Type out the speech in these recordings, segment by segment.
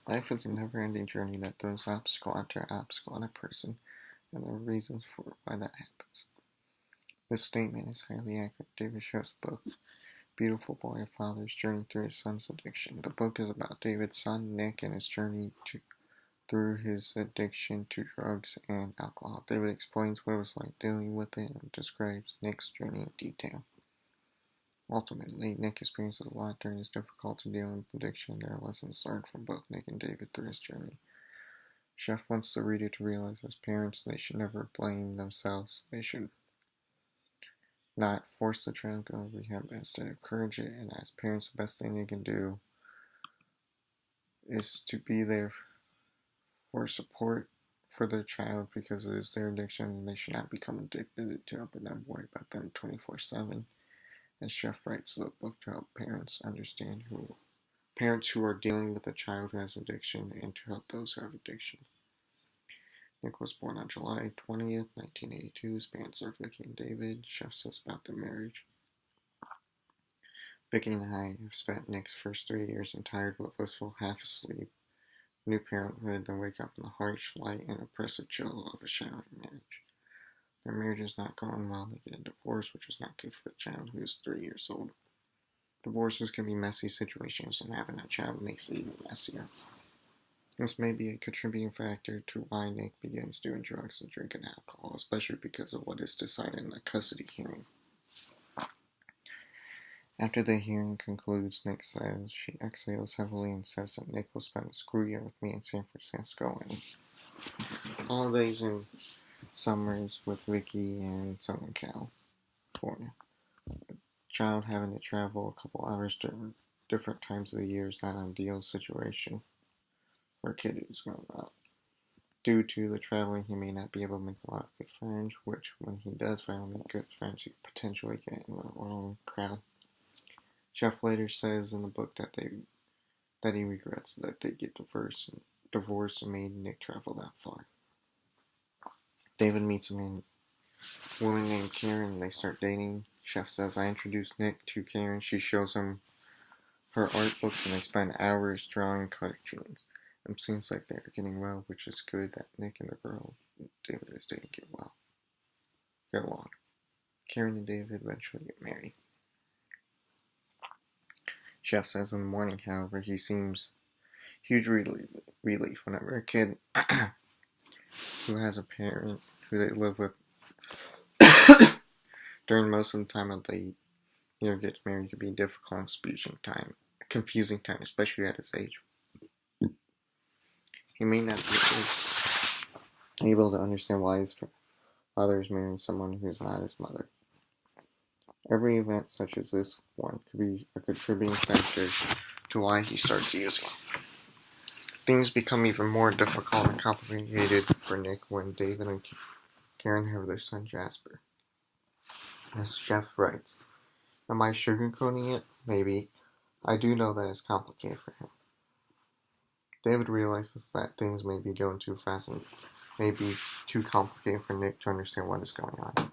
Life is a never-ending journey that throws obstacle after obstacle on a person, and there are reasons for why that happens. This statement is highly accurate. David Sho's book, Beautiful Boy, A Father's Journey Through His Son's Addiction. The book is about David's son, Nick, and his journey through his addiction to drugs and alcohol. David explains what it was like dealing with it and describes Nick's journey in detail. Ultimately, Nick experiences a lot during his difficulty dealing with addiction, and there are lessons learned from both Nick and David through his journey. Chef wants the reader to realize as parents they should never blame themselves. They should not force the child to go to rehab, but instead encourage it, and as parents the best thing they can do is to be there for support for their child because it is their addiction and they should not become addicted to it and then worry about them 24/7. As Chef writes the book to help parents understand parents who are dealing with a child who has addiction and to help those who have addiction. Nick was born on July 20th, 1982. His parents are Vicky and David. Chef says about their marriage. Vicky and I have spent Nick's first 3 years in tired but blissful, half asleep, new parenthood, then wake up in the harsh light and oppressive chill of a shattering marriage. Their marriage is not going well. They get a divorce, which is not good for the child who is 3 years old. Divorces can be messy situations, and having a child makes it even messier. This may be a contributing factor to why Nick begins doing drugs and drinking alcohol, especially because of what is decided in the custody hearing. After the hearing concludes, Nick says she exhales heavily and says that Nick will spend the school year with me in San Francisco and holidays and summers with Vicky in Southern California. A child having to travel a couple hours during different times of the year is not an ideal situation for a kid who's growing up. Due to the traveling, he may not be able to make a lot of good friends, which when he does finally make good friends, he could potentially get in the wrong crowd. Chef later says in the book that he regrets that they get divorced and made Nick travel that far. David meets a woman named Karen and they start dating. Chef says, I introduced Nick to Karen. She shows him her art books and they spend hours drawing cartoons. It seems like they're getting well, which is good that Nick and the girl David is dating get along. Karen and David eventually get married. Chef says in the morning, however, he seems huge relief whenever a kid who has a parent who they live with during most of the time of the year gets married can be difficult and confusing time, especially at his age. He may not be able to understand why his father is marrying someone who is not his mother. Every event such as this one could be a contributing factor to why he starts using. Things become even more difficult and complicated for Nick when David and Karen have their son Jasper. As Chef writes, am I sugarcoating it? Maybe. I do know that it's complicated for him. David realizes that things may be going too fast and may be too complicated for Nick to understand what is going on.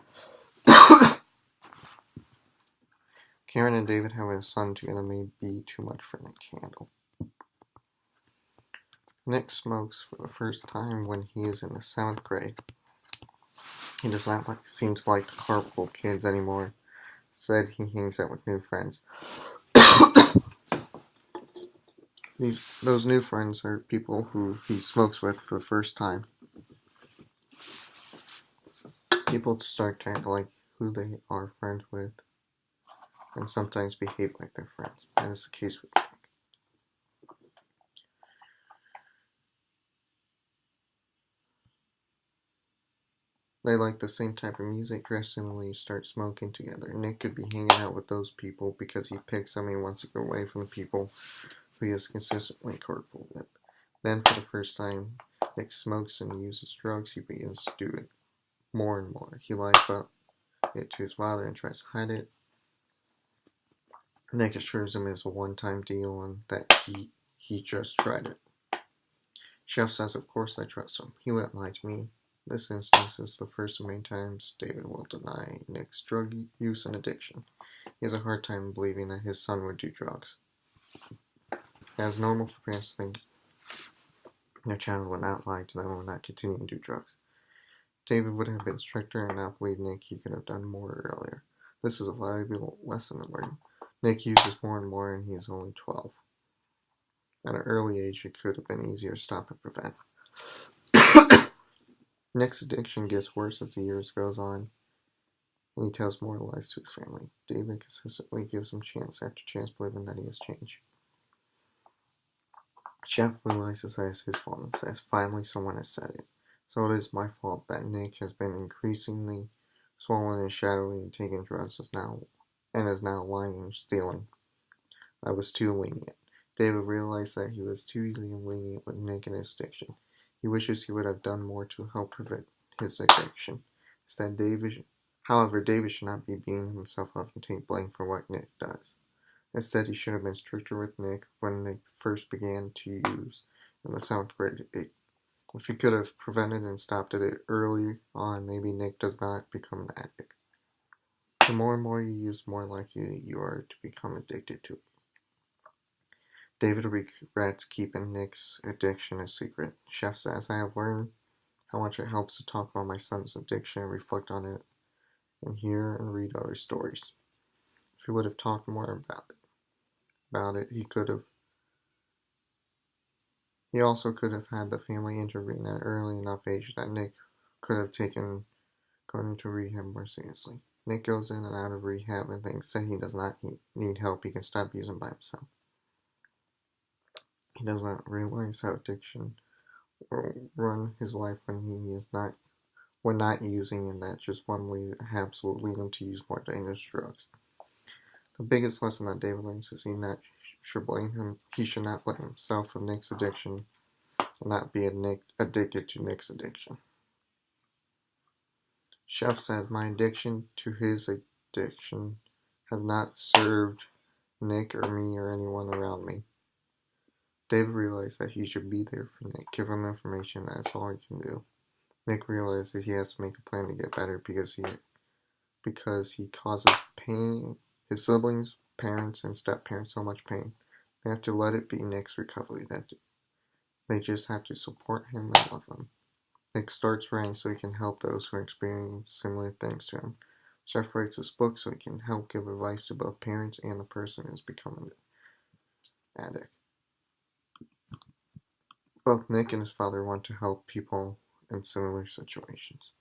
Karen and David having a son together may be too much for Nick to handle. Nick smokes for the first time when he is in the 7th grade. He does not seem to like the carpool kids anymore. Instead, he hangs out with new friends. Those new friends are people who he smokes with for the first time. People start to act like who they are friends with and sometimes behave like their friends. That is the case with Nick. They like the same type of music, dress similarly, start smoking together. Nick could be hanging out with those people because he picks them and wants to go away from the people who he has consistently carpooled with. Then, for the first time, Nick smokes and uses drugs. He begins to do it more and more. He lies about it to his father and tries to hide it. Nick assures him it's a one-time deal and that he just tried it. Chef says, of course I trust him. He wouldn't lie to me. This instance is the first of many times David will deny Nick's drug use and addiction. He has a hard time believing that his son would do drugs. That is normal for parents to think Their child would not lie to them and would not continue to do drugs. David would have been stricter and not believe Nick he could have done more earlier. This is a valuable lesson to learn. Nick uses more and more and he is only 12. At an early age, it could have been easier to stop and prevent. Nick's addiction gets worse as the years goes on, and he tells more lies to his family. David consistently gives him chance after chance, believing that he has changed. Jeff realizes that it's his fault and says, "Finally, someone has said it. So it is my fault that Nick has been increasingly swollen and shadowy and taking drugs is now lying and stealing. I was too lenient." David realized that he was too easy and lenient with Nick and his addiction. He wishes he would have done more to help prevent his addiction. However, David should not be beating himself up and take blame for what Nick does. Instead, he should have been stricter with Nick when Nick first began to use in the 7th grade. If he could have prevented and stopped it early on, maybe Nick does not become an addict. The more and more you use, the more likely you are to become addicted to it. David regrets keeping Nick's addiction a secret. Chef says, "I have learned how much it helps to talk about my son's addiction and reflect on it and hear and read other stories. If he would have talked more about it, he also could have had the family intervene at an early enough age that Nick could have taken going into rehab more seriously. Nick goes in and out of rehab and thinks that he does not need help. He can stop using by himself. He does not realize how addiction will run his life when he is not using, and that just one rehab will lead him to use more dangerous drugs. The biggest lesson that David learns is he should not blame himself for Nick's addiction and not be addicted to Nick's addiction. Chef says, "My addiction to his addiction has not served Nick or me or anyone around me." David realized that he should be there for Nick, give him information, that's all he can do. Nick realizes he has to make a plan to get better because he causes his siblings, parents, and step-parents so much pain. They have to let it be Nick's recovery. They just have to support him and love him. Nick starts writing so he can help those who experience similar things to him. Chef writes this book so he can help give advice to both parents and the person who's becoming an addict. Both Nick and his father want to help people in similar situations.